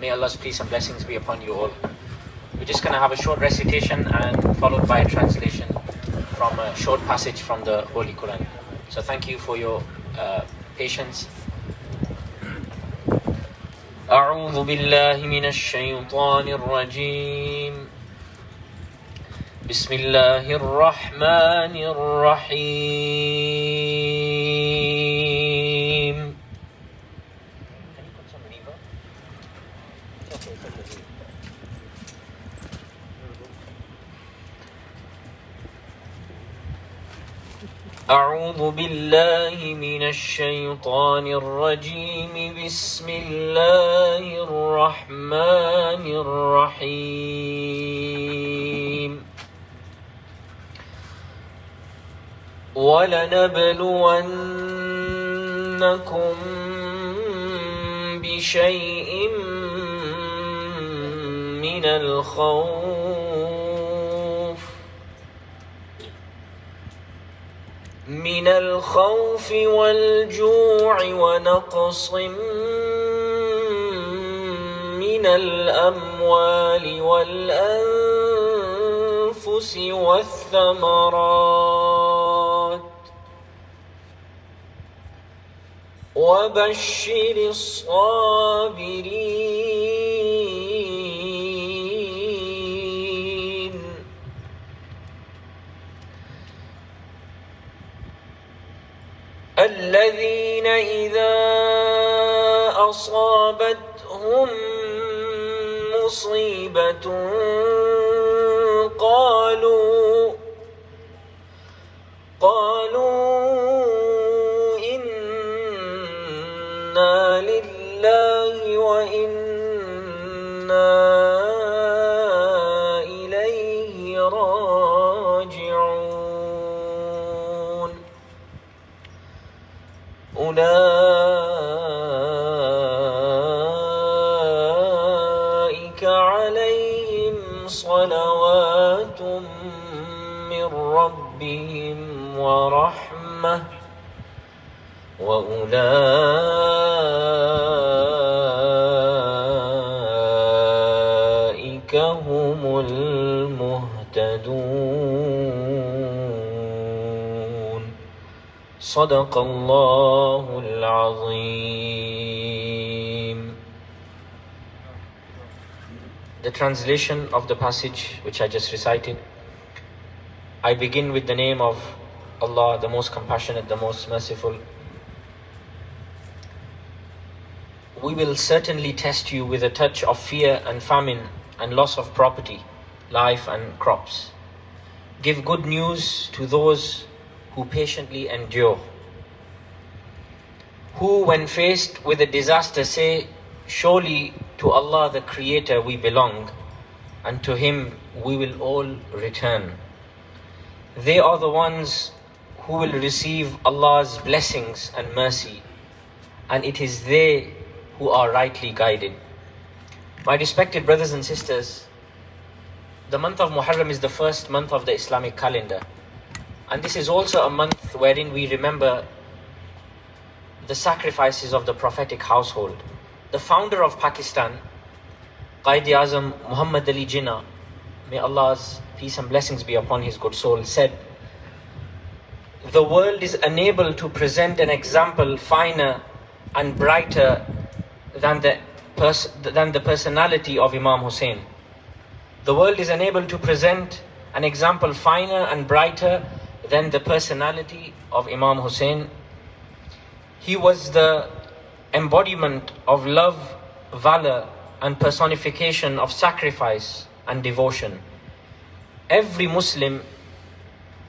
May Allah's peace and blessings be upon you all. We're just going to have a short recitation and followed by a translation from a short passage from the Holy Quran. So thank you for your patience. أعوذ بالله من الشيطان الرجيم بسم الله الرحمن الرحيم. Can you put some reverb? Okay. أعوذ بالله من الشيطان الرجيم بسم الله الرحمن الرحيم. ولنبلونكم بشيء من الخوف والجوع ونقص من الأموال والأنفس والثمرات وبشر الصابرين الذين إذا أصابتهم مصيبة قالوا إنا لله وإنا إليه راجعون أولئك عليهم صلوات من ربهم ورحمة وأولئك هم المهتدون. صدق الله العظيم. The translation of the passage which I just recited. I begin with the name of Allah, the most compassionate, the most merciful. We will certainly test you with a touch of fear and famine and loss of property, life and crops. Give good news to those who patiently endure, who when faced with a disaster say, surely to Allah the Creator we belong, and to Him we will all return. They are the ones who will receive Allah's blessings and mercy, and it is they who are rightly guided. My respected brothers and sisters, the month of Muharram is the first month of the Islamic calendar, and this is also a month wherein we remember the sacrifices of the prophetic household. The founder of Pakistan, Quaid-e-Azam Muhammad Ali Jinnah, may Allah's peace and blessings be upon his good soul, said, the world is unable to present an example finer and brighter than the personality of Imam Hussein. The world is unable to present an example finer and brighter than the personality of Imam Hussein. He was the embodiment of love, valor, and personification of sacrifice and devotion. Every Muslim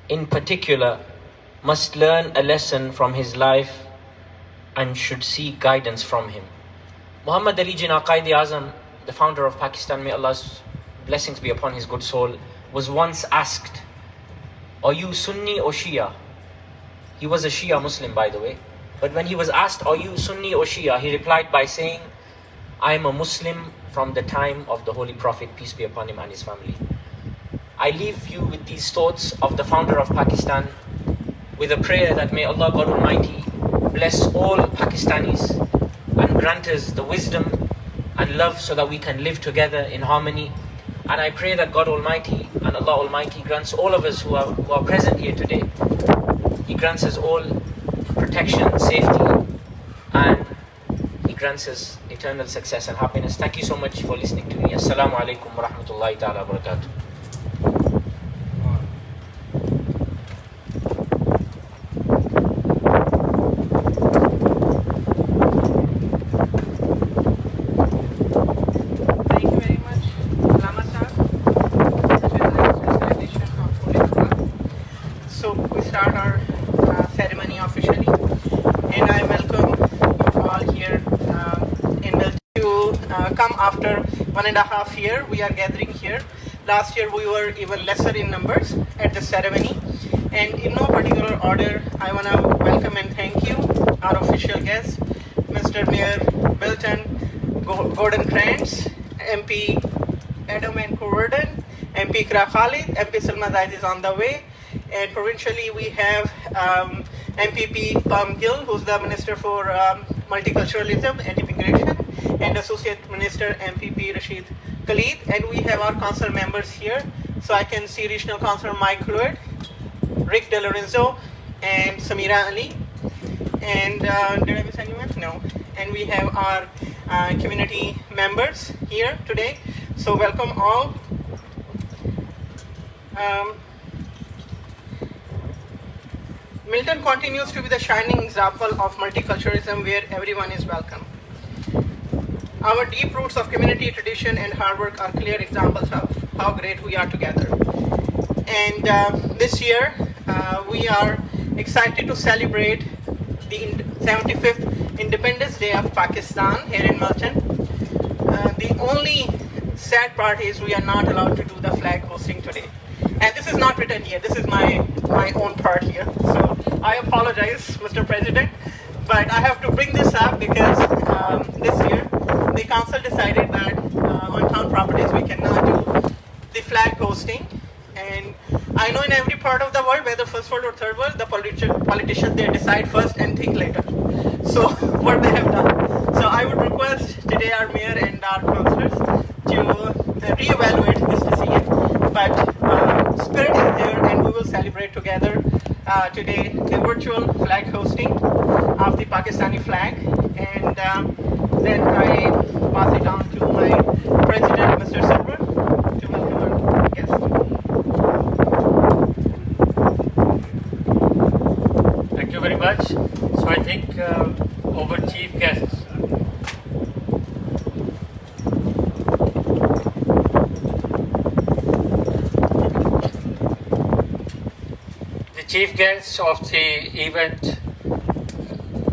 in particular must learn a lesson from his life and should seek guidance from him. Muhammad Ali Jinnah, Quaid-e-Azam, the founder of Pakistan, may Allah's blessings be upon his good soul, was once asked, are you Sunni or Shia? He was a Shia Muslim, by the way. But when he was asked, are you Sunni or Shia? He replied by saying, I am a Muslim from the time of the Holy Prophet, peace be upon him and his family. I leave you with these thoughts of the founder of Pakistan, with a prayer that may Allah God Almighty bless all Pakistanis and grant us the wisdom and love so that we can live together in harmony. And I pray that God Almighty and Allah Almighty grants all of us who are present here today, He grants us all protection, safety, and He grants us eternal success and happiness. Thank you so much for listening to me. Assalamu alaikum wa rahmatullahi ta'ala wa barakatuh. After 1.5 years, we are gathering here. Last year, we were even lesser in numbers at the ceremony. And in no particular order, I want to welcome and thank you, our official guests, Mr. Mayor Milton, Gordon Krantz, MP Adam and Coverden, MP Kra Khalid, MP Salma Zaid is on the way. And provincially, we have MPP Pam Gill, who's the Minister for Multiculturalism and Immigration, and Associate Minister MPP Rashid Khalid. And we have our council members here. So I can see Regional Councillor Mike Lewis, Rick De Lorenzo, and Samira Ali. And did I miss anyone? No. And we have our community members here today. So welcome all. Milton continues to be the shining example of multiculturalism where everyone is welcome. Our deep roots of community tradition and hard work are clear examples of how great we are together. And this year, we are excited to celebrate the 75th Independence Day of Pakistan here in Milton. The only sad part is we are not allowed to do the flag hosting today. And this is not written here. This is my own part here. So I apologize, Mr. President, but I have to bring this up because this year the council decided that on town properties we cannot do the flag hosting. And I know in every part of the world, whether first world or third world, the politicians, they decide first and think later. So what they have done. So I would request today our mayor and our councillors to reevaluate this decision. But spirit is there, and we will celebrate together today the virtual flag hosting of the Pakistani flag. And then I pass it on to my president, Mr. Sabir, to welcome our guests. Thank you very much. So I think our chief guests. Chief guest of the event,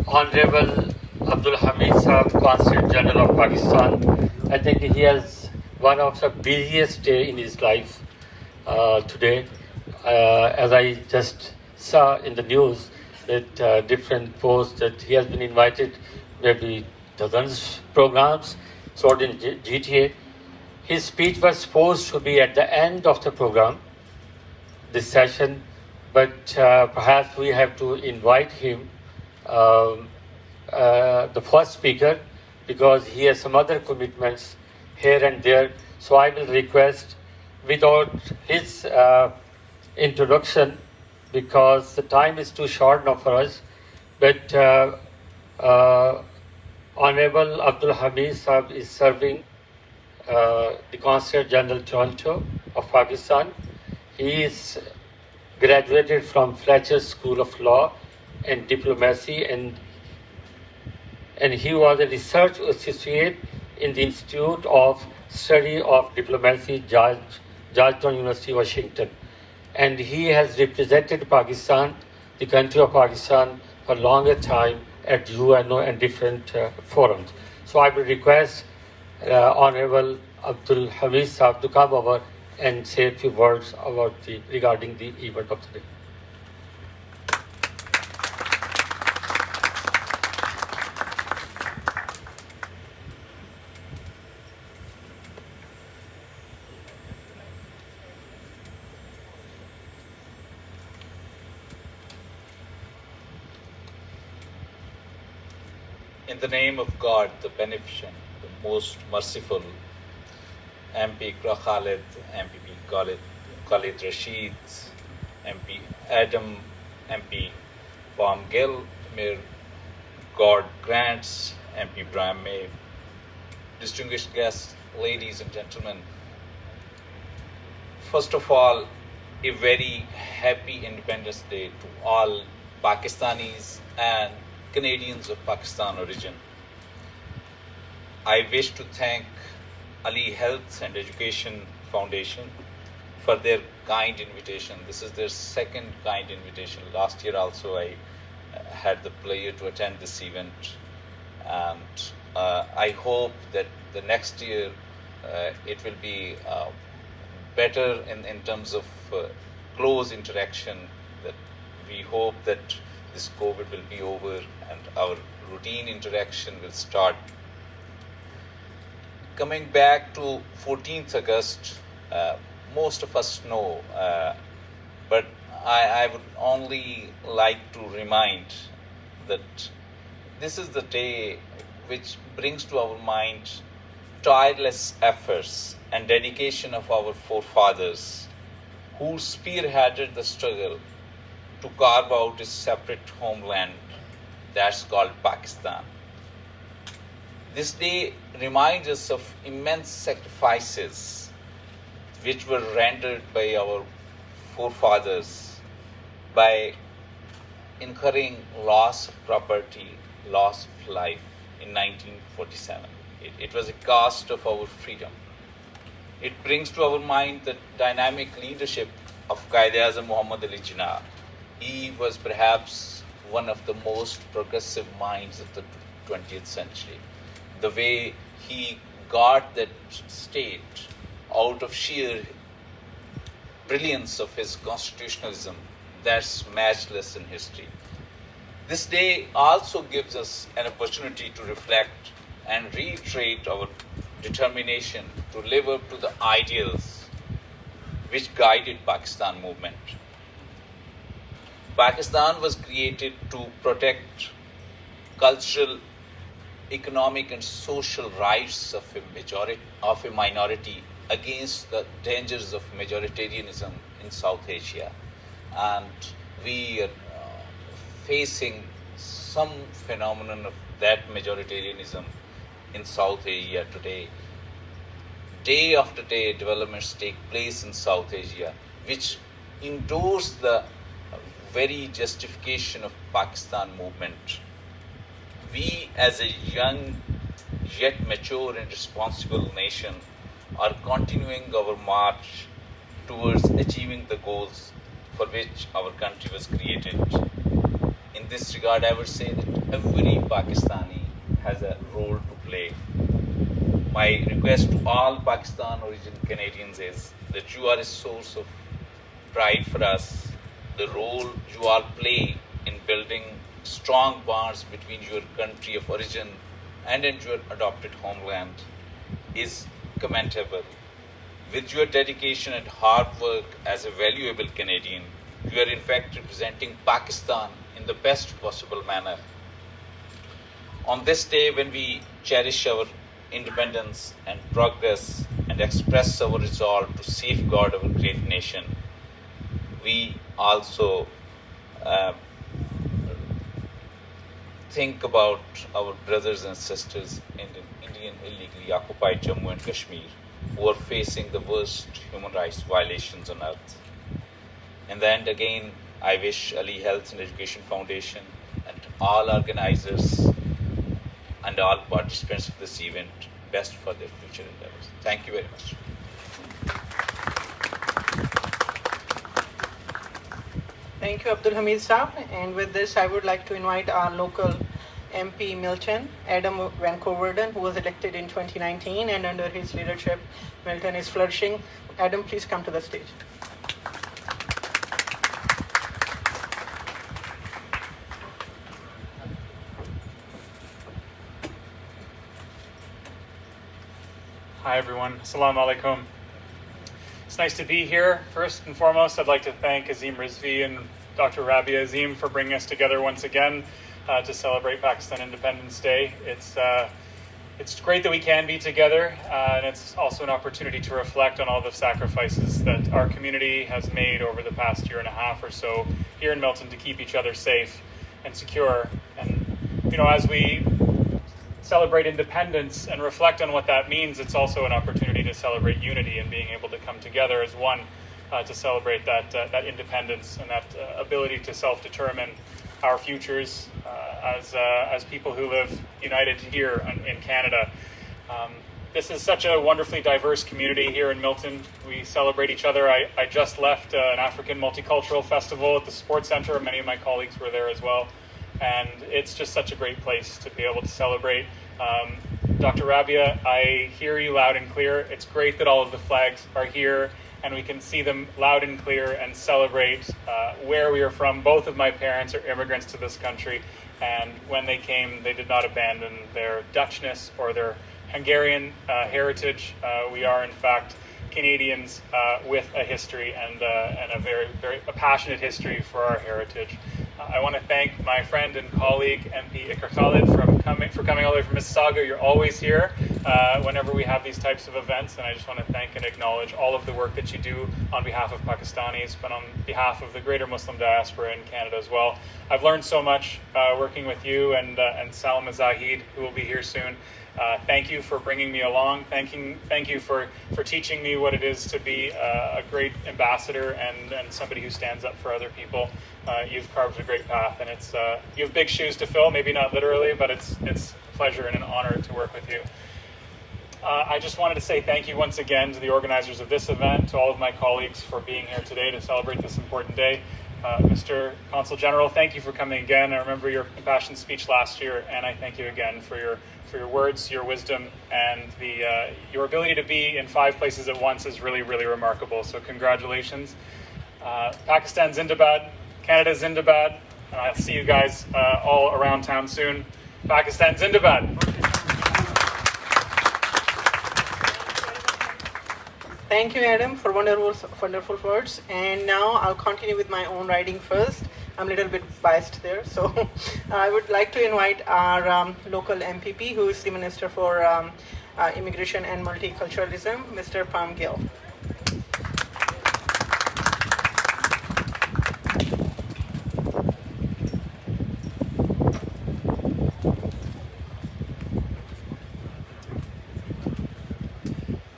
Honorable Abdul Hamid Saab, Consul General of Pakistan. I think he has one of the busiest day in his life today. As I just saw in the news that different posts that he has been invited maybe dozens programs, so in GTA. His speech was supposed to be at the end of the program, this session. But perhaps we have to invite him, the first speaker, because he has some other commitments here and there. So I will request, without his introduction, because the time is too short now for us, but Honorable Abdul Hamid Saab is serving the Consul General Toronto of Pakistan. He is graduated from Fletcher School of Law and Diplomacy, and he was a research associate in the Institute of Study of Diplomacy, Georgetown University, Washington. And he has represented Pakistan, the country of Pakistan, for a longer time at UNO and different forums. So I will request Honorable Abdul Hamid Saab to come over and say a few words about regarding the event of today. In the name of God, the Beneficent, the most merciful MP Khalid, MPP Khalid Rashid, MP Adam, MP Palm Gill, Mayor God Grants, MP Brian May, distinguished guests, ladies and gentlemen. First of all, a very happy Independence Day to all Pakistanis and Canadians of Pakistan origin. I wish to thank Ali Health and Education Foundation for their kind invitation. This is their second kind invitation. Last year also I had the pleasure to attend this event, and I hope that the next year it will be better in terms of close interaction, that we hope that this COVID will be over and our routine interaction will start. Coming back to 14th August, most of us know, but I would only like to remind that this is the day which brings to our mind tireless efforts and dedication of our forefathers who spearheaded the struggle to carve out a separate homeland that's called Pakistan. This day reminds us of immense sacrifices which were rendered by our forefathers by incurring loss of property, loss of life in 1947. It was a cost of our freedom. It brings to our mind the dynamic leadership of Quaid-e-Azam Muhammad Ali Jinnah. He was perhaps one of the most progressive minds of the 20th century. The way he got that state out of sheer brilliance of his constitutionalism, that's matchless in history. This day also gives us an opportunity to reflect and reiterate our determination to live up to the ideals which guided Pakistan movement. Pakistan was created to protect cultural, economic and social rights of a minority against the dangers of majoritarianism in South Asia. And we are facing some phenomenon of that majoritarianism in South Asia today. Day after day, developments take place in South Asia, which endorse the very justification of Pakistan movement. We, as a young yet mature and responsible nation, are continuing our march towards achieving the goals for which our country was created. In this regard, I would say that every Pakistani has a role to play. My request to all Pakistan origin Canadians is that you are a source of pride for us. The role you all play in building strong bonds between your country of origin and your adopted homeland is commendable. With your dedication and hard work as a valuable Canadian, you are in fact representing Pakistan in the best possible manner. On this day, when we cherish our independence and progress and express our resolve to safeguard our great nation, we also think about our brothers and sisters in Indian illegally occupied Jammu and Kashmir who are facing the worst human rights violations on earth. And then again, I wish Ali Health and Education Foundation and all organizers and all participants of this event best for their future endeavors. Thank you very much. Thank you, Abdul Hamid Saab. And with this, I would like to invite our local MP Milton, Adam Van Coverden, who was elected in 2019, and under his leadership, Milton is flourishing. Adam, please come to the stage. Hi everyone, Assalamu alaikum. It's nice to be here. First and foremost, I'd like to thank Azim Rizvi and Dr. Rabia Azim for bringing us together once again to celebrate Pakistan Independence Day. It's It's great that we can be together, and it's also an opportunity to reflect on all the sacrifices that our community has made over the past year and a half or so here in Milton to keep each other safe and secure. And, you know, as we celebrate independence and reflect on what that means, it's also an opportunity to celebrate unity and being able to come together as one to celebrate that independence and that ability to self-determine our futures as people who live united here in Canada. This is such a wonderfully diverse community here in Milton. We celebrate each other. I just left an African multicultural festival at the Sports Centre. Many of my colleagues were there as well. And it's just such a great place to be able to celebrate. Dr. Rabia, I hear you loud and clear. It's great that all of the flags are here and we can see them loud and clear and celebrate where we are from. Both of my parents are immigrants to this country, and when they came, they did not abandon their Dutchness or their Hungarian heritage. We are, in fact, Canadians with a history and a very passionate history for our heritage. I want to thank my friend and colleague MP Iker Khalid for coming all the way from Mississauga. You're always here whenever we have these types of events, and I just want to thank and acknowledge all of the work that you do on behalf of Pakistanis, but on behalf of the greater Muslim diaspora in Canada as well. I've learned so much working with you and Salma Zahid, who will be here soon. Thank you for bringing me along. Thank you for teaching me what it is to be a great ambassador and somebody who stands up for other people. You've carved a great path, and it's you have big shoes to fill. Maybe not literally, but it's a pleasure and an honor to work with you. I just wanted to say thank you once again to the organizers of this event, to all of my colleagues for being here today to celebrate this important day. Mr. Consul General, thank you for coming again. I remember your impassioned speech last year, and I thank you again for your words, your wisdom, and your ability to be in 5 places at once is really, really remarkable. So congratulations. Pakistan Zindabad, Canada Zindabad, and I'll see you guys all around town soon. Pakistan Zindabad. Thank you, Adam, for wonderful words. And now I'll continue with my own writing first. I'm a little bit biased there. So I would like to invite our local MPP, who is the Minister for Immigration and Multiculturalism, Mr. Pam Gill.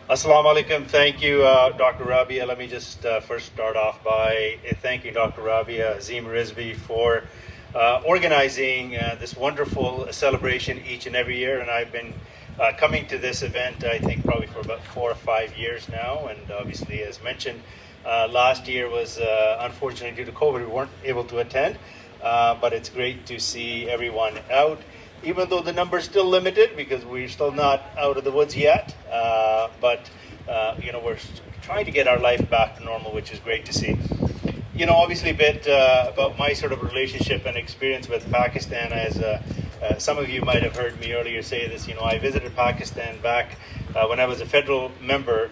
Assalamu alaikum. Thank you, Dr. Rabia. Let me just first start off by thanking Dr. Rabia, Azim Rizvi, for organizing this wonderful celebration each and every year. And I've been coming to this event, I think, probably for about 4 or 5 years now. And obviously, as mentioned, last year was unfortunately due to COVID, we weren't able to attend. But it's great to see everyone out, even though the number is still limited because we're still not out of the woods yet. But we're trying to get our life back to normal, which is great to see. Obviously a bit about my sort of relationship and experience with Pakistan. As some of you might have heard me earlier say this, I visited Pakistan back when I was a federal member,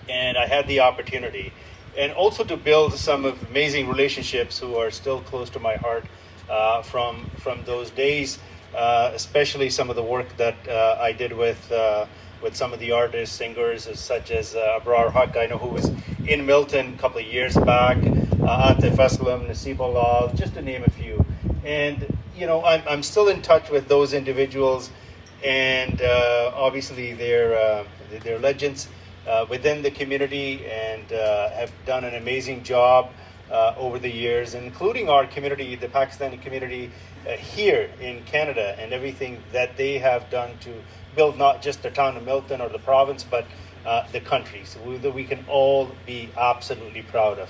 and I had the opportunity and also to build some amazing relationships who are still close to my heart from those days. Especially some of the work that I did with some of the artists, singers, such as Abrar Haq, I know, who was in Milton a couple of years back, Anthem, Nasib Allah, just to name a few. And, I'm still in touch with those individuals, and obviously they're legends within the community and have done an amazing job over the years, including our community, the Pakistani community here in Canada, and everything that they have done to build not just the town of Milton or the province, but the country, so that we can all be absolutely proud of.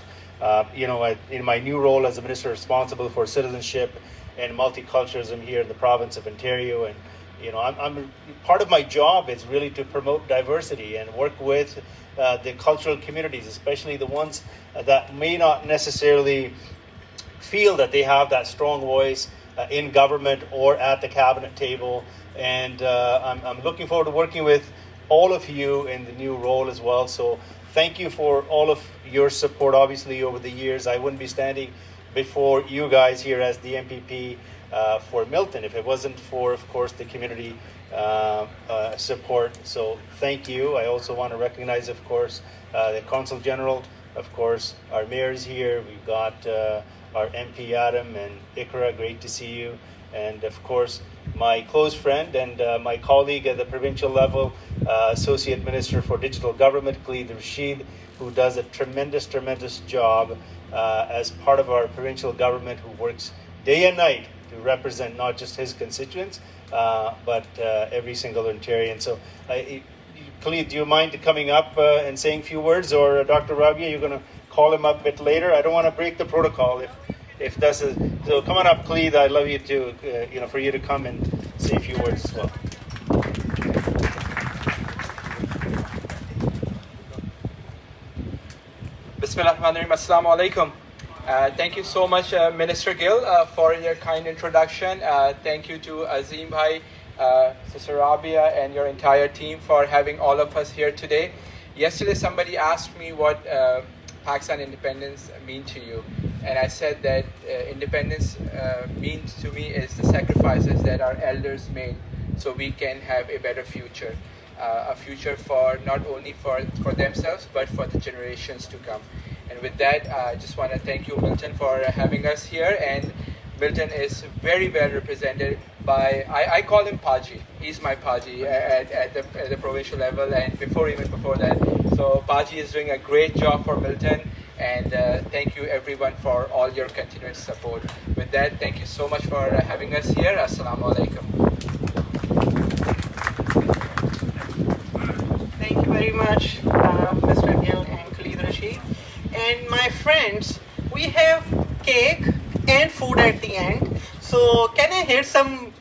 In my new role as a minister responsible for citizenship and multiculturalism here in the province of Ontario, and I'm part of my job is really to promote diversity and work with the cultural communities, especially the ones that may not necessarily feel that they have that strong voice in government or at the cabinet table. And I'm looking forward to working with all of you in the new role as well. So thank you for all of your support, obviously, over the years. I wouldn't be standing before you guys here as the MPP for Milton if it wasn't for, of course, the community support. So thank you. I also want to recognize, of course, the Consul General, of course, our mayors here. We've got our MP Adam and Ikra, great to see you. And of course, my close friend and my colleague at the provincial level, Associate Minister for Digital Government, Khalid Rashid, who does a tremendous job as part of our provincial government, who works day and night to represent not just his constituents, but every single Ontarian. So, Khalid, do you mind coming up and saying a few words, or Dr. Rabia, you're going to call him up a bit later? I don't want to break the protocol if that's a, so come on up, Khalid. I'd love you to, for you to come and say a few words as well. Bismillahirrahmanirrahim. Assalamu alaikum. Thank you so much, Minister Gill, for your kind introduction. Thank you to Azim Bhai, Sister Rabia, and your entire team for having all of us here today. Yesterday, somebody asked me what Pakistan independence mean to you, and I said that independence means to me is the sacrifices that our elders made so we can have a better future. A future for not only for themselves but for the generations to come. And with that, I just want to thank you, Milton, for having us here. And Milton is very well represented by, I call him Paji. He's my Paji at the provincial level and even before that. So Paji is doing a great job for Milton. And thank you everyone for all your continued support. With that, thank you so much for having us here. Assalamu alaikum. Thank you very much, Mr. Gill and Khalid Rashid. And my friends, we have cake and food at the end. So can I hear some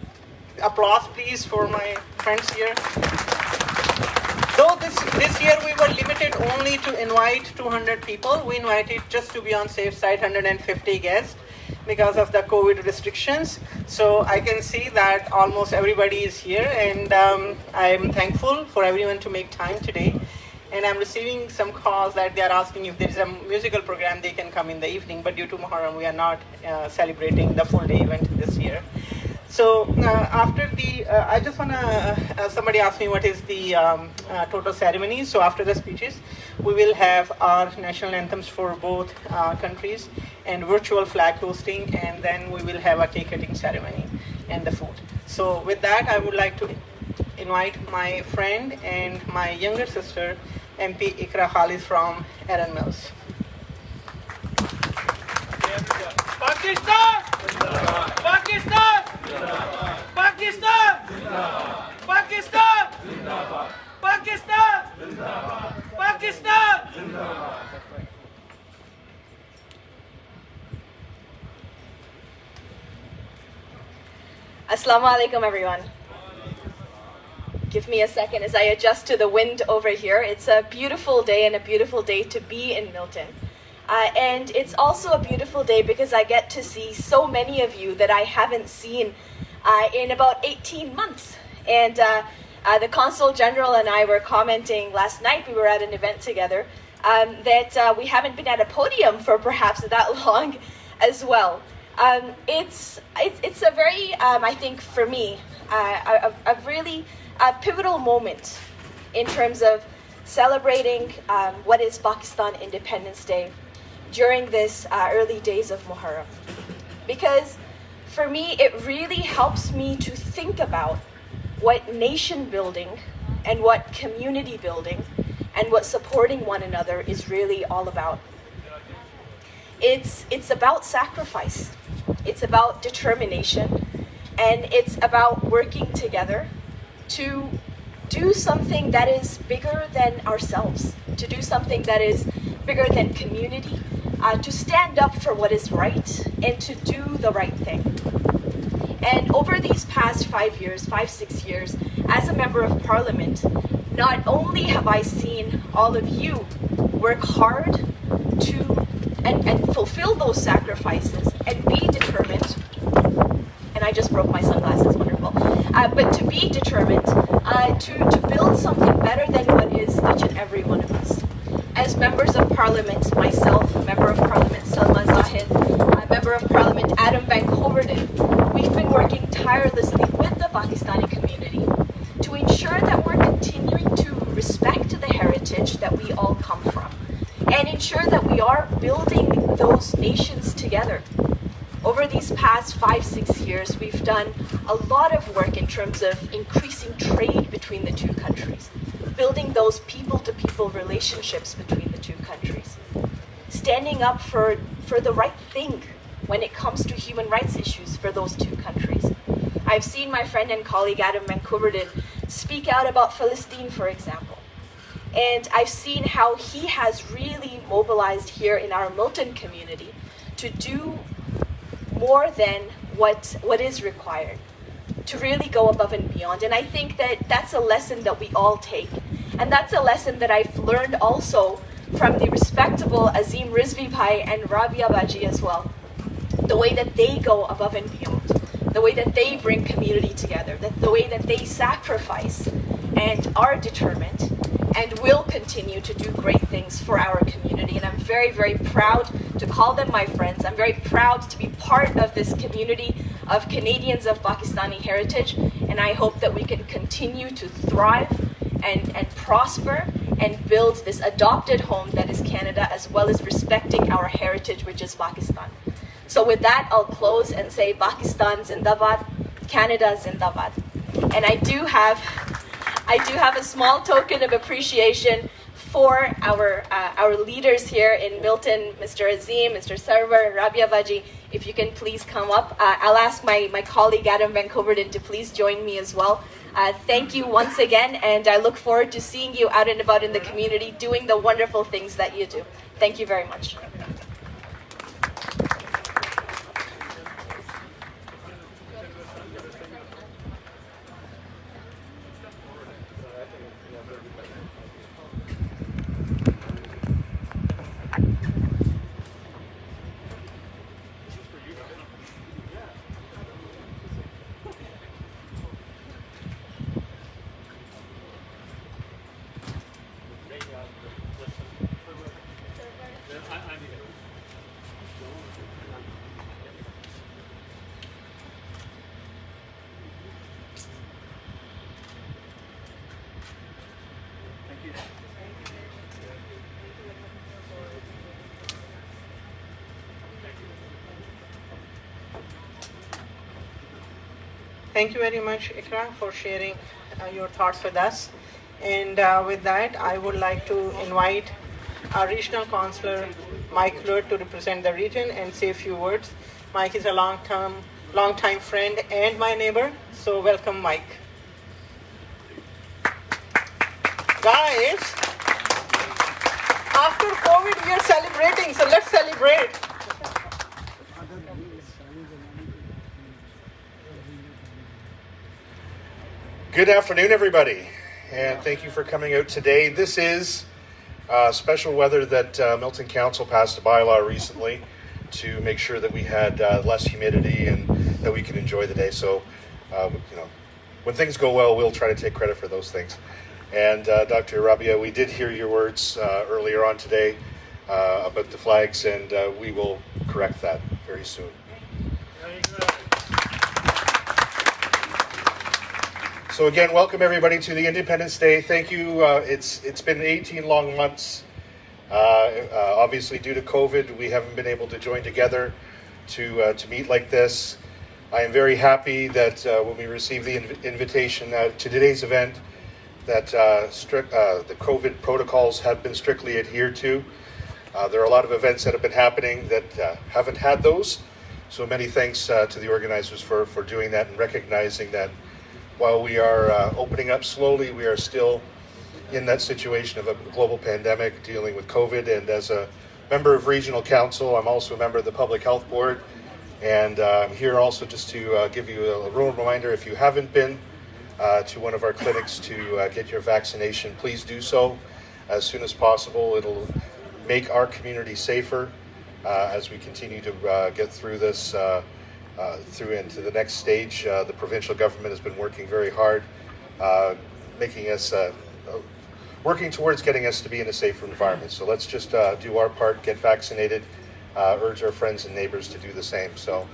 applause, please, for my friends here? Though this year we were limited only to invite 200 people, we invited, just to be on safe side, 150 guests because of the COVID restrictions. So I can see that almost everybody is here, and I'm thankful for everyone to make time today. And I'm receiving some calls that they are asking if there is a musical program they can come in the evening, but due to Muharram we are not celebrating the full day event this year. So after the, I just want to, somebody asked me what is the total ceremony. So after the speeches, we will have our national anthems for both countries and virtual flag hosting, and then we will have a cake cutting ceremony and the food. So with that, I would like to invite my friend and my younger sister, MP Ikra Khalid from Erin Mills. Pakistan! Pakistan! Pakistan! Pakistan! Pakistan! Pakistan! Assalamu alaikum, everyone. Give me a second as I adjust to the wind over here. It's a beautiful day and a beautiful day to be in Milton. And it's also a beautiful day because I get to see so many of you that I haven't seen in about 18 months. And the Consul General and I were commenting last night, we were at an event together, that we haven't been at a podium for perhaps that long as well. It's a very, I think for me, a really pivotal moment in terms of celebrating what is Pakistan Independence Day during this early days of Muharram. Because for me, it really helps me to think about what nation building and what community building and what supporting one another is really all about. It's about sacrifice, it's about determination, and it's about working together to do something that is bigger than ourselves, to do something that is bigger than community, to stand up for what is right and to do the right thing. And over these past 6 years, as a member of parliament, not only have I seen all of you work hard to and fulfill those sacrifices and be determined, and I just broke my sunglasses, wonderful, but to be determined to build something better than what is each and every one of us. As members of parliament, myself, member of parliament Salma Zahid, member of parliament Adam Van Coverden, we've been working tirelessly with the Pakistani community ensure that we are building those nations together. Over these past 5-6 years, we've done a lot of work in terms of increasing trade between the two countries, building those people-to-people relationships between the two countries, standing up for the right thing when it comes to human rights issues for those two countries. I've seen my friend and colleague Adam Van Koeverden speak out about Palestine, for example. And I've seen how he has really mobilized here in our Milton community to do more than what is required, to really go above and beyond. And I think that that's a lesson that we all take. And that's a lesson that I've learned also from the respectable Azim Rizvi Bhai and Rabia Baji as well. The way that they go above and beyond, the way that they bring community together, the way that they sacrifice and are determined and will continue to do great things for our community. And I'm very, very proud to call them my friends. I'm very proud to be part of this community of Canadians of Pakistani heritage. And I hope that we can continue to thrive and prosper and build this adopted home that is Canada, as well as respecting our heritage, which is Pakistan. So with that, I'll close and say Pakistan Zindabad, Canada Zindabad. And I do have a small token of appreciation for our leaders here in Milton, Mr. Azim, Mr. Sarwar, Rabia Baji. If you can please come up. I'll ask my colleague Adam Van Koeverden to please join me as well. Thank you once again, and I look forward to seeing you out and about in the community doing the wonderful things that you do. Thank you very much. Thank you very much, Ikra, for sharing your thoughts with us. And with that, I would like to invite our regional counselor, Mike Lurt, to represent the region and say a few words. Mike is a long-time friend and my neighbor, so welcome, Mike. Guys, after COVID, we are celebrating, so let's celebrate. Good afternoon, everybody, and thank you for coming out today. This is special weather that Milton Council passed a bylaw recently to make sure that we had less humidity and that we can enjoy the day. So, when things go well, we'll try to take credit for those things. And Dr. Rabia, we did hear your words earlier on today about the flags, and we will correct that very soon. So again, welcome everybody to the Independence Day. Thank you. It's been 18 long months. Obviously, due to COVID, we haven't been able to join together to meet like this. I am very happy that when we received the invitation to today's event, that the COVID protocols have been strictly adhered to. There are a lot of events that have been happening that haven't had those. So many thanks to the organizers for doing that and recognizing that while we are opening up slowly, we are still in that situation of a global pandemic dealing with COVID. And as a member of Regional Council, I'm also a member of the Public Health Board. And I'm here also just to give you a real reminder, if you haven't been to one of our clinics to get your vaccination, please do so as soon as possible. It'll make our community safer as we continue to get through this through into the next stage. The provincial government has been working very hard, working towards getting us to be in a safer environment. So let's just do our part, get vaccinated, urge our friends and neighbors to do the same. So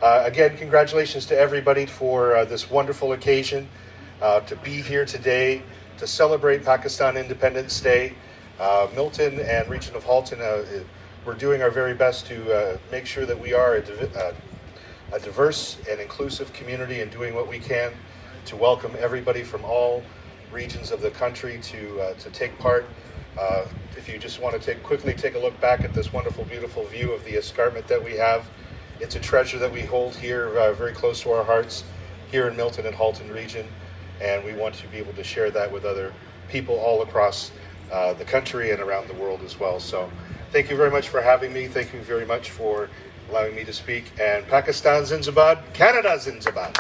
again, congratulations to everybody for this wonderful occasion, to be here today, to celebrate Pakistan Independence Day. Milton and region of Halton, we're doing our very best to make sure that we are a diverse and inclusive community and doing what we can to welcome everybody from all regions of the country to take part. If you just want to quickly take a look back at this wonderful, beautiful view of the escarpment that we have, it's a treasure that we hold here very close to our hearts here in Milton and Halton region, and we want to be able to share that with other people all across the country and around the world as well. So thank you very much for having me. Thank you very much for allowing me to speak. And Pakistan Zindabad, Canada Zindabad.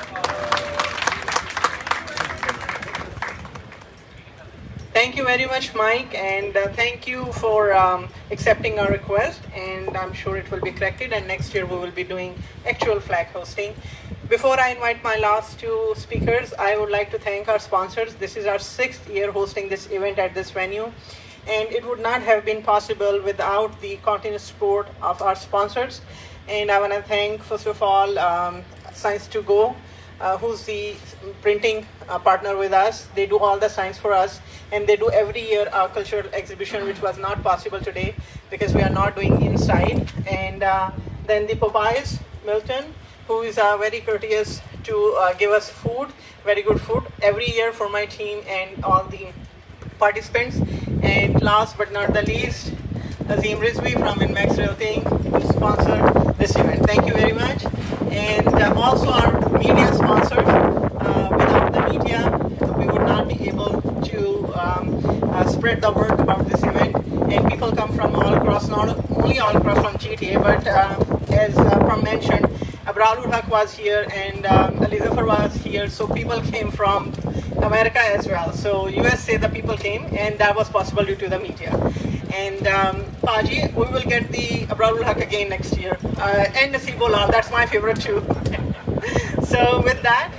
Thank you very much, Mike, and thank you for accepting our request, and I'm sure it will be corrected, and next year we will be doing actual flag hosting. Before I invite my last two speakers, I would like to thank our sponsors. This is our 6th year hosting this event at this venue, and it would not have been possible without the continuous support of our sponsors. And I want to thank, first of all, Science2Go, who's the printing partner with us. They do all the science for us, and they do every year our cultural exhibition, which was not possible today because we are not doing inside. And then the Popeyes, Milton, who is very courteous to give us food, very good food, every year for my team and all the participants. And last but not the least, Azim Rizvi from Inmax Realty, who sponsored this event. Thank you very much. And also our media sponsors. Without the media, we would not be able to spread the word about this event. And people come from all across, not only all across from GTA, but as Pram mentioned, Abralul Haq was here and Ali Zafar was here. So people came from America as well. So USA, the people came, and that was possible due to the media. And Paji, we will get the Abralul Haq again next year. And Nasibullah, that's my favorite too. So with that,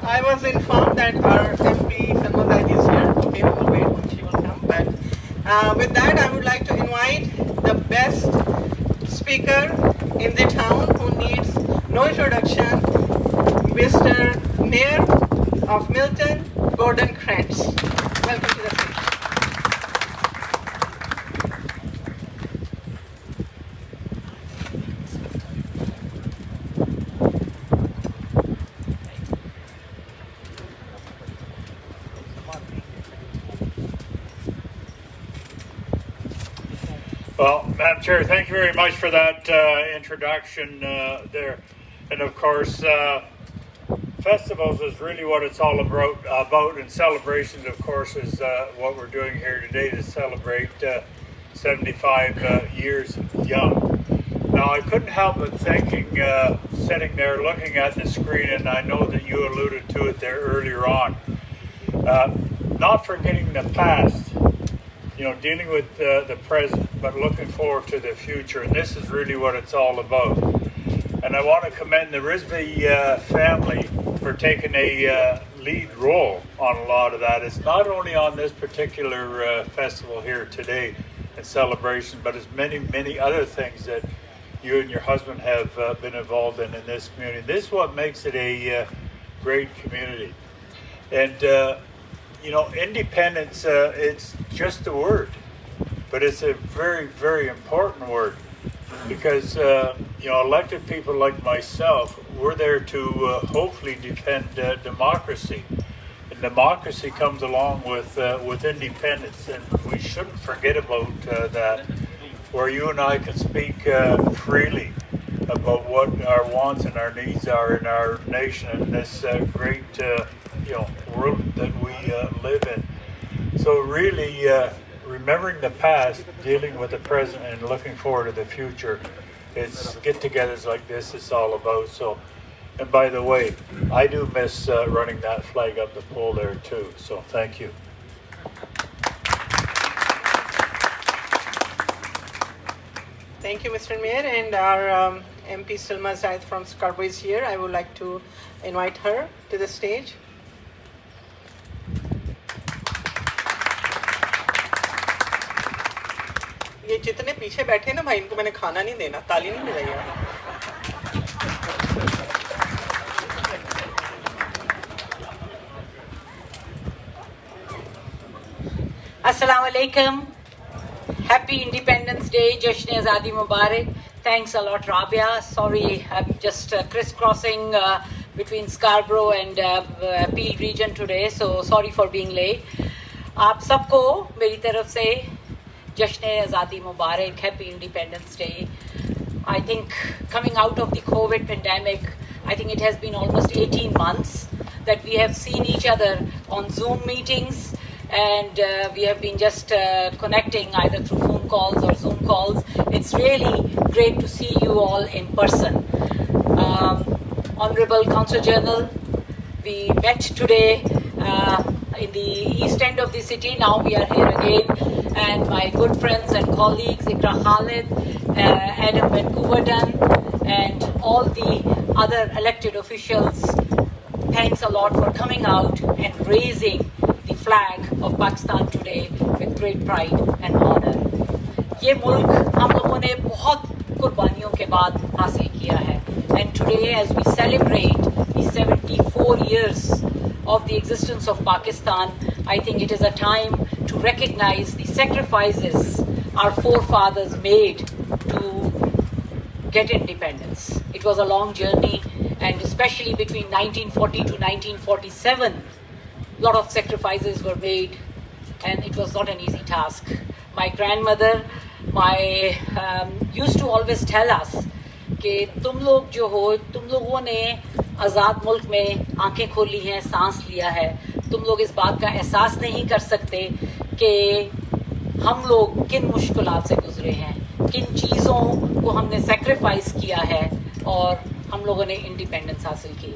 I was informed that our MP Salma Zaidi is here. Okay, we will wait when she will come. But with that, I would like to invite the best speaker in the town who needs no introduction, Mr. Mayor of Milton, Gordon Krantz. Welcome to the stage. Well, Madam Chair, thank you very much for that introduction there. And of course, festivals is really what it's all about, and celebrations, of course, is what we're doing here today to celebrate 75 years young. Now, I couldn't help but thinking, sitting there looking at the screen, and I know that you alluded to it there earlier on, not forgetting the past, you know, dealing with the present, but looking forward to the future. And this is really what it's all about. And I want to commend the Rizvi family for taking a lead role on a lot of that. It's not only on this particular festival here today and celebration, but it's many, many other things that you and your husband have been involved in this community. This is what makes it a great community. And you know, independence, it's just a word, but it's a very, very important word because, you know, elected people like myself, we're there to hopefully defend democracy. And democracy comes along with independence, and we shouldn't forget about that, where you and I can speak freely about what our wants and our needs are in our nation and this great you know, world that we live in. So really remembering the past, dealing with the present, and looking forward to the future. It's get-togethers like this it's all about. So, and by the way, I do miss running that flag up the pole there too. So thank you. Thank you, Mr. Mayor, and our MP Salma Zaid from Scarborough is here. I would like to invite her to the stage. ये जितने पीछे बैठे ना भाई, इनको मैंने खाना नहीं देना, ताली नहीं बजाइए। Assalamu alaikum. Happy Independence Day, Jashn Azadi Mubarak. Thanks a lot, Rabia. Sorry, I'm just crisscrossing between Scarborough and Peel region today, so sorry for being late. आप सबको मेरी तरफ से जश्न आज़ादी मुबारक. Happy Independence Day. I think coming out of the COVID pandemic, I think it has been almost 18 months that we have seen each other on Zoom meetings, and we have been just connecting either through phone calls or Zoom calls. It's really great to see you all in person. Honorable Council General, we met today in the east end of the city. Now we are here again, and my good friends and colleagues Ikra Khalid, Adam Vancouverton, and all the other elected officials, thanks a lot for coming out and raising the flag of Pakistan today with great pride and honor. ये मुल्क हम लोगों ने बहुत कुर्बानियों के बाद हासिल किया है, and today as we celebrate the 74 years of the existence of Pakistan, I think it is a time to recognize the sacrifices our forefathers made to get independence. It was a long journey, and especially between 1940 to 1947, a lot of sacrifices were made, and it was not an easy task. My grandmother used to always tell us कि तुम लोग जो हो, तुम लोगों ने आज़ाद मुल्क में आंखें खोली हैं, सांस लिया है, तुम लोग इस बात का एहसास नहीं कर सकते कि हम लोग किन मुश्किलात से गुजरे हैं, किन चीज़ों को हमने सेक्रीफाइस किया है और हम लोगों ने इंडिपेंडेंस हासिल की.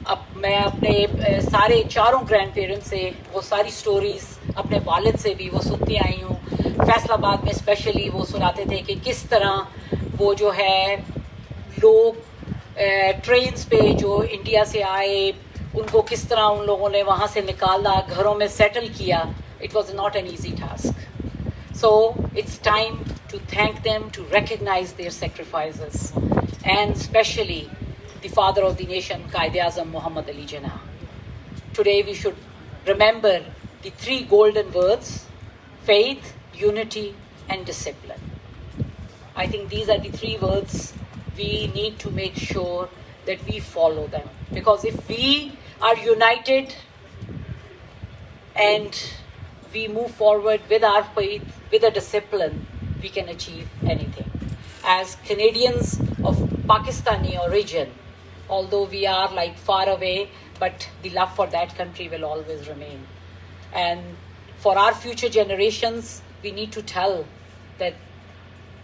अब मैं अपने सारे चारों ग्रैंड पेरेंट्स से वो सारी स्टोरीज़, अपने वालिद से भी वो सुनती आई हूँ. फैसलाबाद में स्पेशली वो सुनाते थे कि किस तरह वो जो है लोग ट्रेन्स पे जो इंडिया से आए, उनको किस तरह उन लोगों ने वहाँ से निकाला, घरों में सेटल किया. It was not an easy task. So it's time to thank them, to recognize their sacrifices, and especially the father of the nation, Qaid-e-Azam Muhammad Ali Jinnah. Today we should remember the three golden words: faith, unity, and discipline. I think these are the three words we need to make sure that we follow them. Because if we are united and we move forward with our faith, with a discipline, we can achieve anything. As Canadians of Pakistani origin, although we are like far away, but the love for that country will always remain. And for our future generations, we need to tell that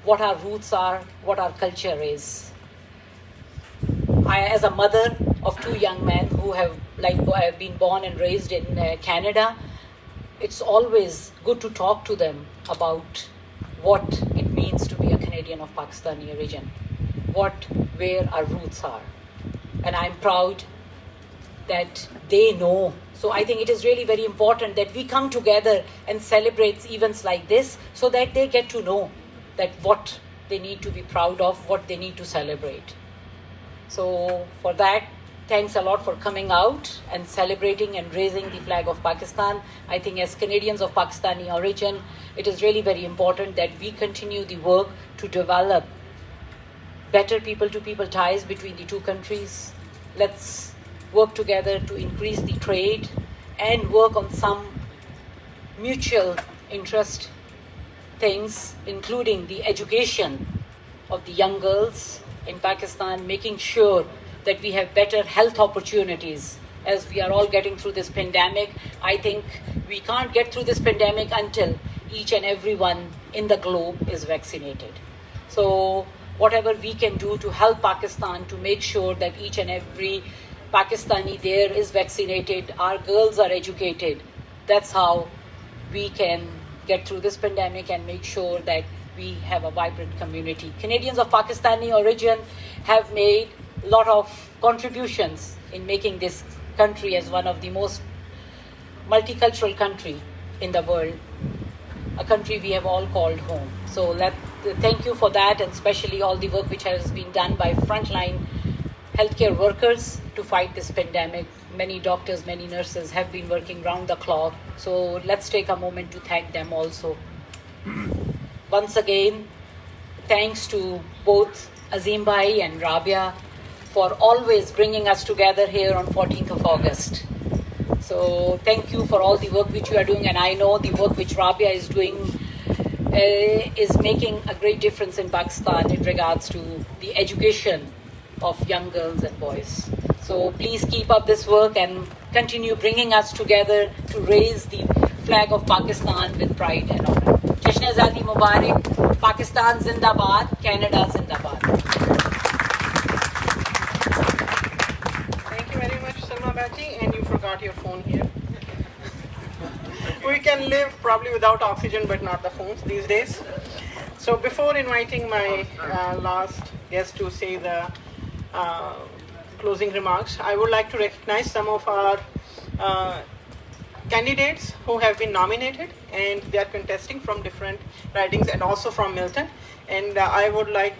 what our roots are, what our culture is. As a mother of two young men who have been born and raised in Canada, it's always good to talk to them about what it means to be a Canadian of Pakistani origin, where our roots are. And I'm proud that they know. So I think it is really very important that we come together and celebrate events like this so that they get to know that what they need to be proud of, what they need to celebrate. So for that, thanks a lot for coming out and celebrating and raising the flag of Pakistan. I think as Canadians of Pakistani origin, it is really very important that we continue the work to develop better people-to-people ties between the two countries. Let's work together to increase the trade and work on some mutual interest things, including the education of the young girls in Pakistan, making sure that we have better health opportunities as we are all getting through this pandemic. I think we can't get through this pandemic until each and everyone in the globe is vaccinated. So whatever we can do to help Pakistan to make sure that each and every Pakistani there is vaccinated, our girls are educated, that's how we can get through this pandemic and make sure that we have a vibrant community. Canadians of Pakistani origin have made a lot of contributions in making this country as one of the most multicultural country in the world, a country we have all called home. So thank you for that, and especially all the work which has been done by frontline healthcare workers to fight this pandemic, many doctors, many nurses have been working round the clock. So let's take a moment to thank them also. Once again, thanks to both Azim Bhai and Rabia for always bringing us together here on 14th of August. So thank you for all the work which you are doing, and I know the work which Rabia is doing is making a great difference in Pakistan in regards to the education of young girls and boys. So please keep up this work and continue bringing us together to raise the flag of Pakistan with pride and honor. Jashn Azadi Mubarak, Pakistan Zindabad, Canada Zindabad. Thank you very much, Salma Baji, and you forgot your phone here. We can live probably without oxygen, but not the phones these days. So before inviting my last guest to say the closing remarks, I would like to recognize some of our candidates who have been nominated, and they are contesting from different ridings and also from Milton. And I would like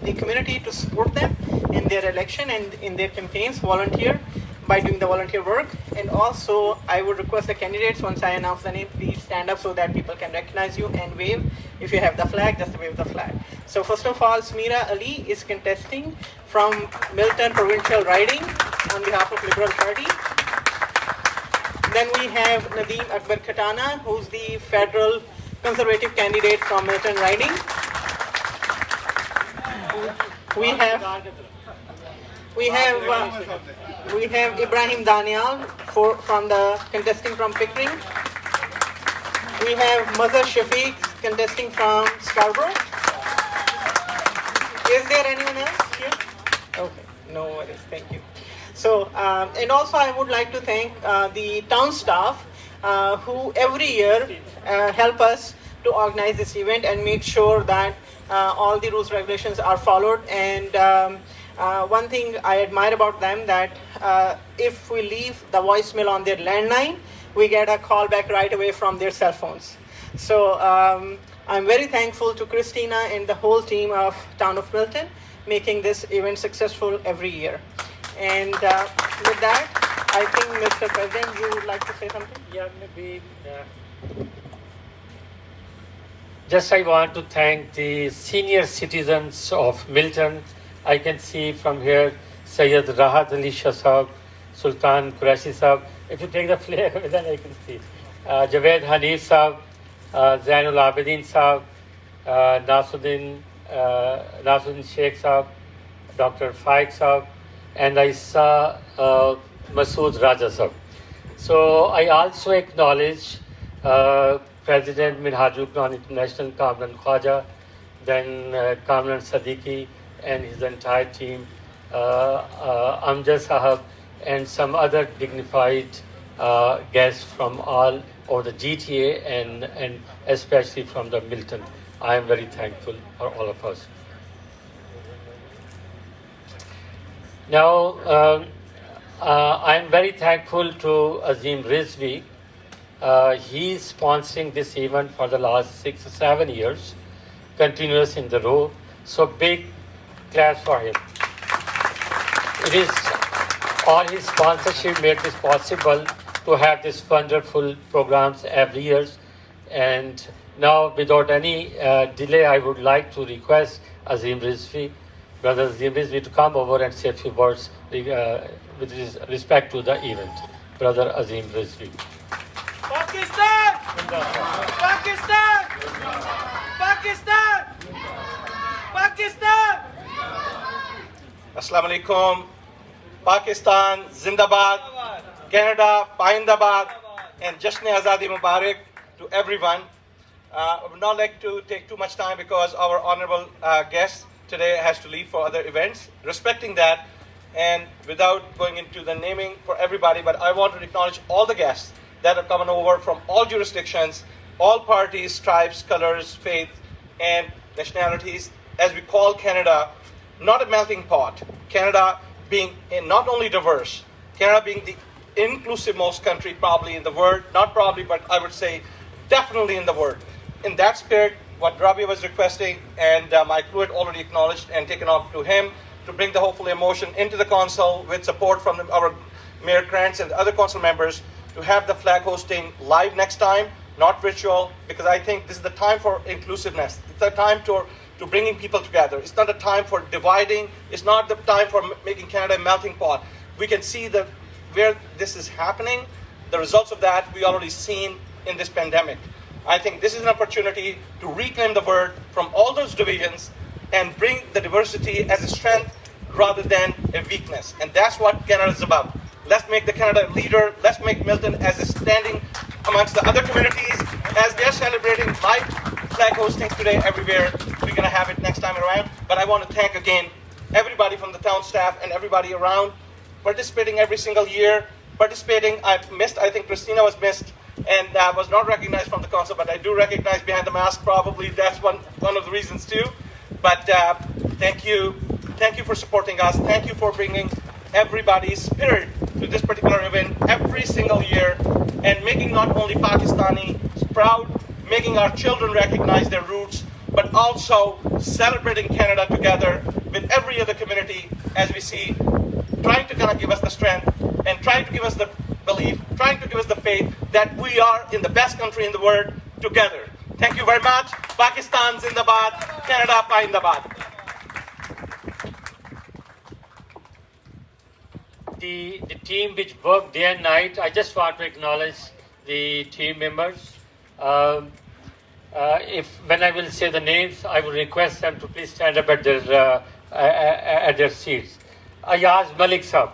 the community to support them in their election and in their campaigns, volunteer by doing the volunteer work. And also I would request the candidates, once I announce the name, please stand up so that people can recognize you and wave. If you have the flag, just wave the flag. So first of all, Smira Ali is contesting from Milton Provincial Riding on behalf of Liberal Party. Then we have Nadeem Akbar Khatana, who's the federal conservative candidate from Milton Riding. We have Ibrahim Daniel from the contesting from Pickering. We have Mazhar Shafiq contesting from Scarborough. Is there anyone else here? Okay, no worries, thank you. So, and also I would like to thank the town staff who every year help us to organize this event and make sure that all the rules regulations are followed. And one thing I admire about them, that if we leave the voicemail on their landline, we get a call back right away from their cell phones. So I'm very thankful to Christina and the whole team of Town of Milton making this event successful every year. And with that, I think, Mr. President, you would like to say something? Yeah, maybe. Just I want to thank the senior citizens of Milton. I can see from here Sayyid Rahat Ali Shah Sahab, Sultan Qureshi Sahab. If you take the flag, then I can see. Javed Hanif Sahab, Zainul Abidin Sahab, Nasuddin Sheikh Sahab, Dr. Faik Sahab, and I saw Masood Raja Sahab. So I also acknowledge President Minhajul International Kamran Khwaja, then Kamran Siddiqui and his entire team, Amjad Sahab, and some other dignified guests from all over the GTA and especially from the Milton. I am very thankful for all of us. Now, I am very thankful to Azim Rizvi. He is sponsoring this event for the last 6 or 7 years, continuous in the row. So big claps for him. It is all his sponsorship made this possible to have these wonderful programs every year. And now, without any delay, I would like to request Azim Rizvi, Brother Azim Rizvi, to come over and say a few words with respect to the event. Brother Azim Rizvi. Pakistan! Pakistan! Pakistan! Pakistan! Assalamu alaikum. Pakistan Zindabad, Canada Paindabad, and Jashn Azadi Mubarak to everyone. I would not like to take too much time because our honorable guest today has to leave for other events. Respecting that, and without going into the naming for everybody, but I want to acknowledge all the guests that are coming over from all jurisdictions, all parties, tribes, colors, faith, and nationalities, as we call Canada not a melting pot. Canada being not only diverse, Canada being the inclusive most country probably in the world, not probably, but I would say definitely in the world. In that spirit, what Rabia was requesting, and my crew had already acknowledged and taken off to him, to bring the hopeful emotion into the council with support from our Mayor Krantz and the other council members to have the flag hosting live next time, not virtual, because I think this is the time for inclusiveness. It's the time to bringing people together. It's not a time for dividing. It's not the time for making Canada a melting pot. We can see that where this is happening, the results of that we already seen in this pandemic. I think this is an opportunity to reclaim the word from all those divisions and bring the diversity as a strength rather than a weakness. And that's what Canada is about. Let's make the Canada a leader. Let's make Milton as a standing amongst the other communities as they're celebrating live flag hosting today everywhere. We're going to have it next time around. But I want to thank again everybody from the town staff and everybody around participating every single year. I think Christina was missed and was not recognized from the council, but I do recognize behind the mask. Probably that's one of the reasons too. But thank you for supporting us. Thank you for bringing everybody's spirit to this particular event every single year and making not only Pakistanis proud, making our children recognize their roots, but also celebrating Canada together with every other community as we see, trying to kind of give us the strength and trying to give us the belief, trying to give us the faith that we are in the best country in the world together. Thank you very much. Pakistan Zindabad, Canada Paindabad. The team which worked day and night, I just want to acknowledge the team members. When I will say the names, I will request them to please stand up at their seats. Ayaz Malik Sahab.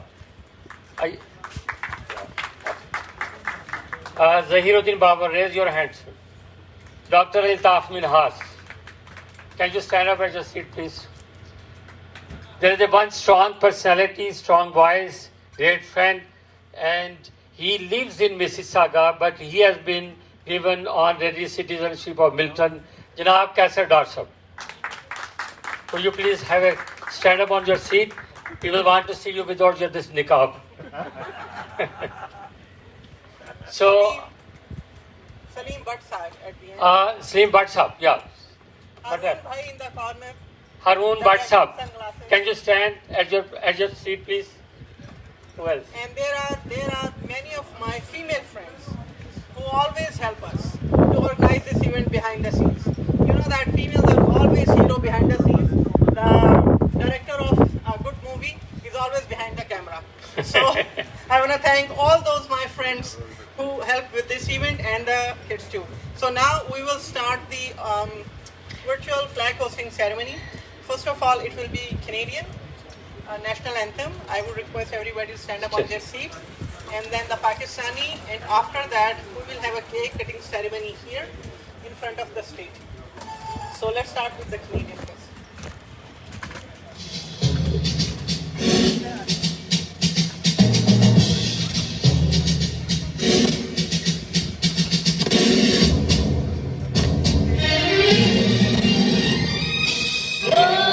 Zahiruddin Baba, raise your hands. Dr. Iltaf Minhas. Can you stand up at your seat, please? There is one strong personality, strong voice, great friend, and he lives in Mississauga, but he has been given honorary citizenship of Milton. Janab Kaisar Dar Sahab. Could you please have a stand up on your seat? People want to see you without your this niqab. So, Salim Bhatt Sahab at the end. Salim Bhatt Sahab, yeah. Harun Bhai in the corner. Harun Bhatt Sahab. Can you stand at your seat, please? Who else? And there are many of my female friends who always help us to organize this event behind the scenes. You know that females are always hero behind the scenes. The director of a good movie is always behind the camera. So I want to thank all those my friends who helped with this event and the kids too. So now we will start the virtual flag hosting ceremony. First of all, it will be Canadian national anthem. I would request everybody to stand up on their seats. And then the Pakistani, and after that, we will have a cake cutting ceremony here in front of the stage. So let's start with the Canadian first. Love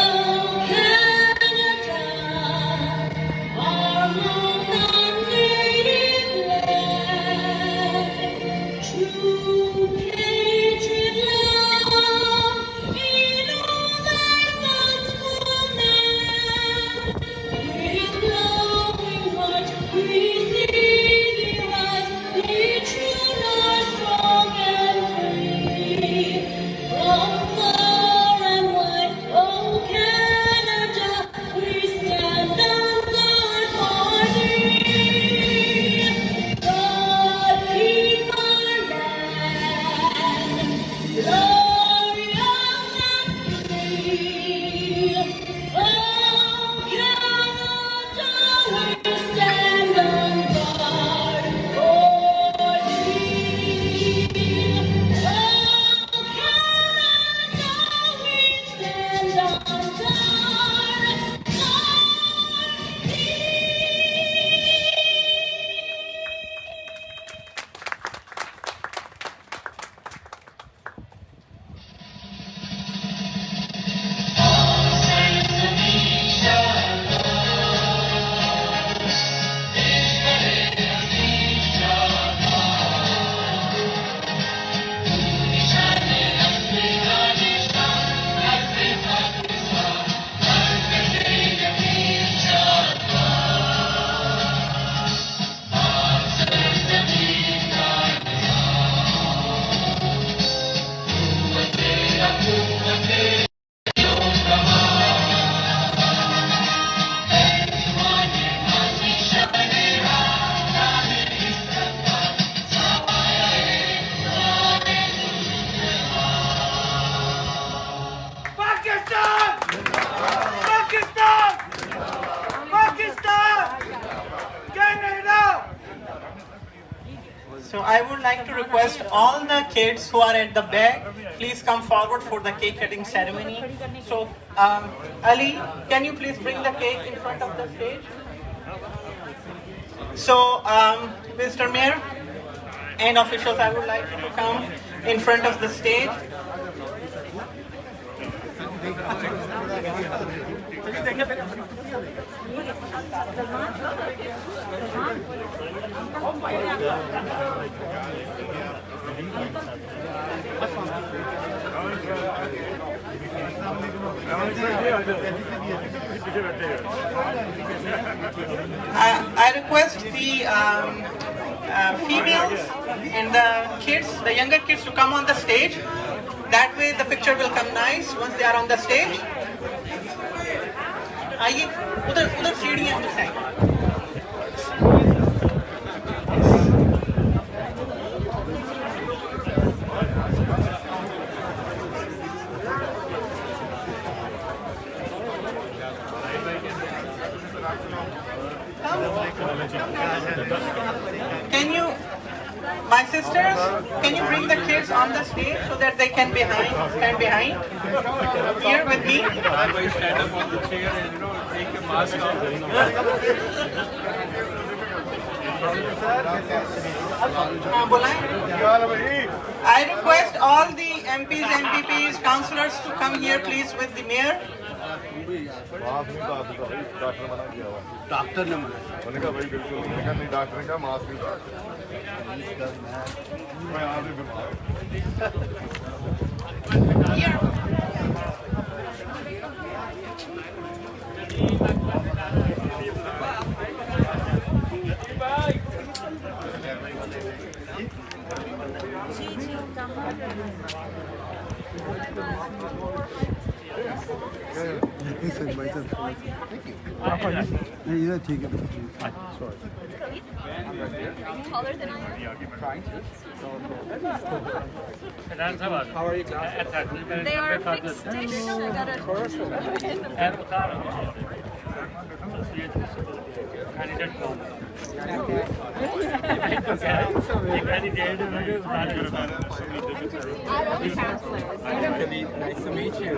like to request all the kids who are at the back, please come forward for the cake cutting ceremony. So, Ali, can you please bring the cake in front of the stage? So, Mr. Mayor and officials, I would like you to come in front of the stage. I request the females and the kids, the younger kids, to come on the stage. That way the picture will come nice once they are on the stage. आइए उधर उधर सीढ़ियाँ उधर side. Can you, my sisters, can you bring the kids on the stage so that they can stand behind here with me? Everybody stand up on the chair and take your mask off. I request all the MPs, MPPs, councillors to come here, please, with the mayor. Doctor ने मैंने कहा भाई बिल्कुल मैंने कहा नहीं doctor ने कहा मास्क भी मैं आज भी बीमार ठीक है. Taller than I am. How are you guys? They are fixed-ish. I gotta. Nice to meet you.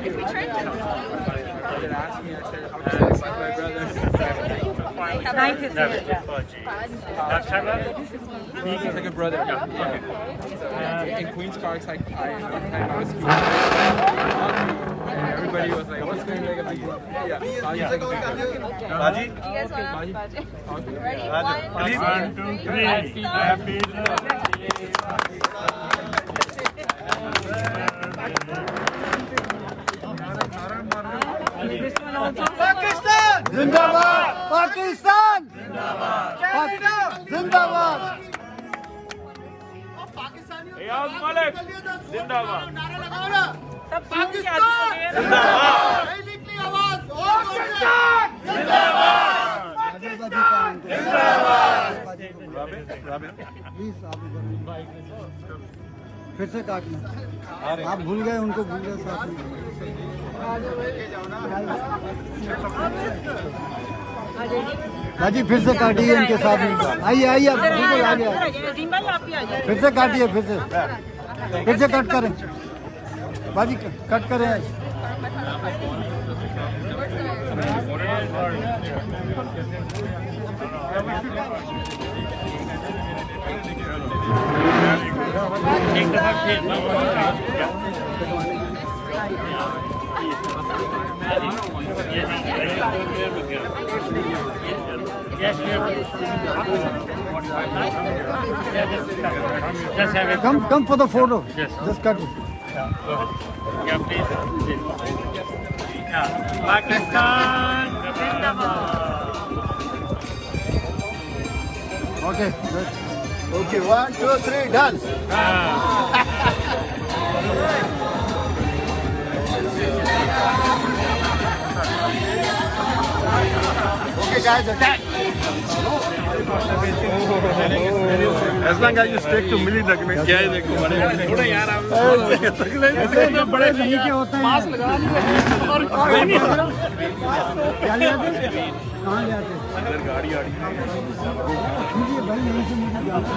If we turn to They asked me, I said, how do I see my brother? Thank you. He's like a brother. In Queen's Park, like I was everybody was like, what's going like a big brother? Yeah. Baji? You guys want to? Ready? One, two, three. Happy Pakistan! जिंदाबाद Pakistan Canada! जिंदाबाद Ayaz Malik, Zindabad. Pakistan! Zindabad! की आवाज और Pakistan! Zindabad! जिंदाबाद please आप फिर से काटना आप भूल गए उनको भूल गए साथ में हाजी फिर से काटिए इनके साथ आइए आइए आप बिल्कुल आगे फिर से काटिए फिर से कट करें बाजी कट करें एक दफा फिर Come for the photo. Yes. Just cut it. Yeah, please. Yeah. Pakistan Zindabad. Okay. Okay. 1, 2, 3. Done. Okay, guys. Attack. As long as you stick to military document, क्या है देखो बड़े थोड़ा यार आप बड़े नहीं के होते हैं मास्क लगा लिए और कहाँ ले आते अगर गाड़ी आ रही है भाई नहीं से मुझे जाता